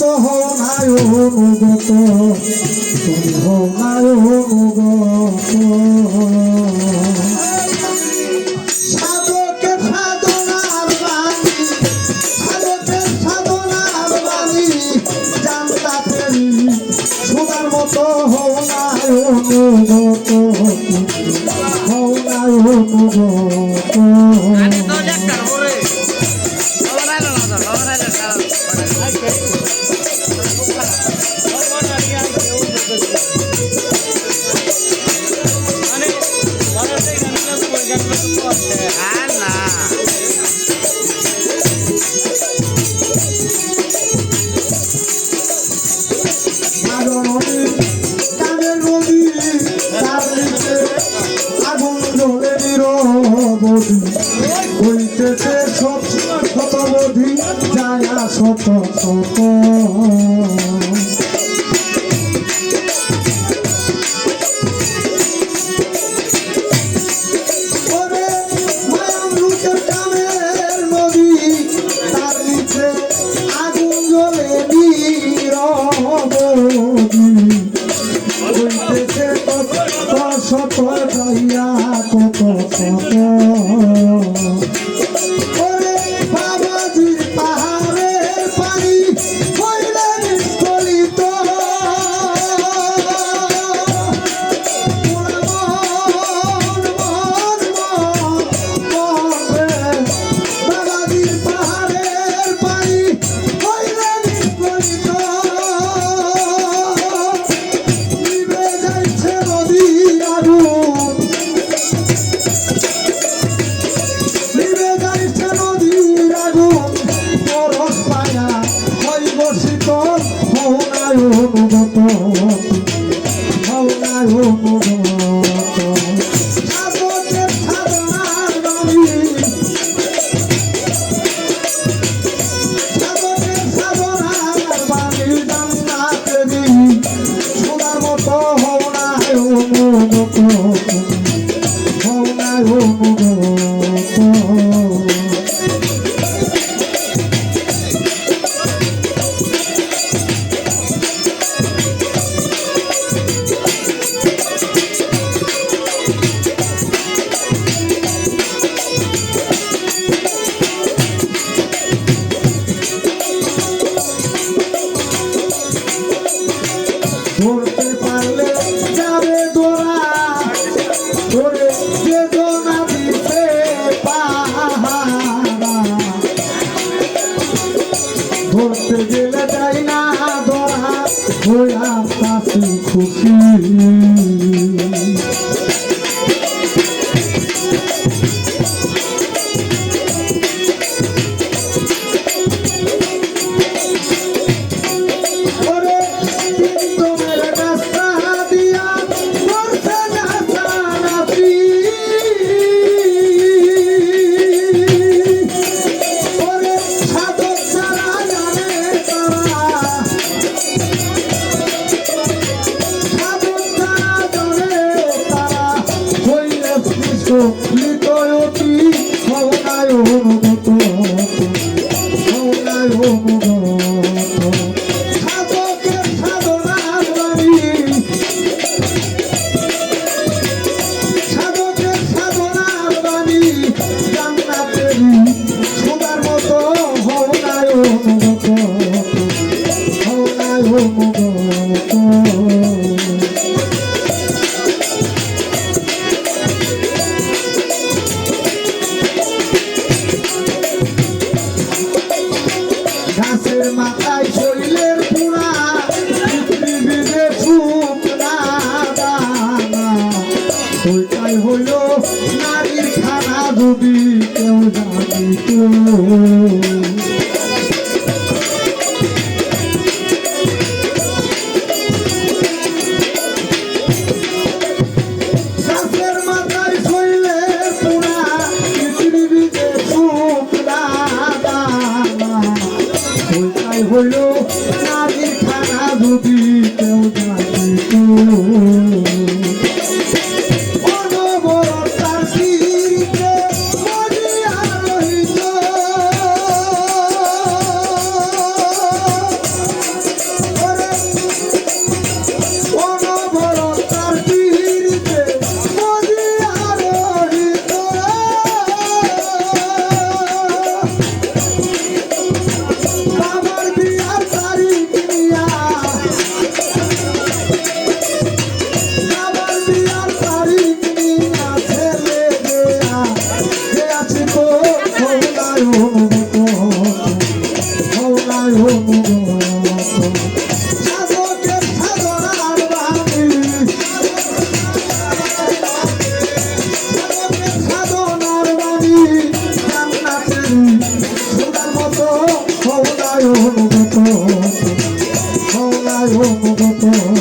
মতো হও নাই অনুগত, তুমি হও নাই অনুগত। সাধকের সাধনার বাণী, সাধকের সাধনার বাণী জান্নাতের সুদার মতো হও নাই অনুগত, হও নাই অনুগত। হইতেছে শতবধি যায় শত শত। আগুন জ্বলে হইতেছে কত শত যাইয়া কত শত। ধরতে পারলে যাবে দোরা, ধরে বেদনা দিতে পাহারা, ধরতে গেলে যাই না ধরা, হইয়া কাছে খুশি। লিতয়তি হও নাই অনুগত, হও নাই অনুগত। সাধকের সাধনার বাণী, সাধকের সাধনার বাণী জান্নাতের সুদার মতো হও নাই অনুগত, হও নাই অনুগত। গাছের মাথায় শৈলের পুরা, পৃথিবীতে সুখ না দানা, ওইটাই হইল নারীর খানা যদি কেউ জানিত। গাছের মাথায় শৈলের পুরা, পৃথিবীতে সুখ না দানা, ওইটাই হইল নারীর খানা যদি কেউ জানিত। অনবরতার তীরে মরিয়া রহিত, হও না অনুগত, হও না অনুগত।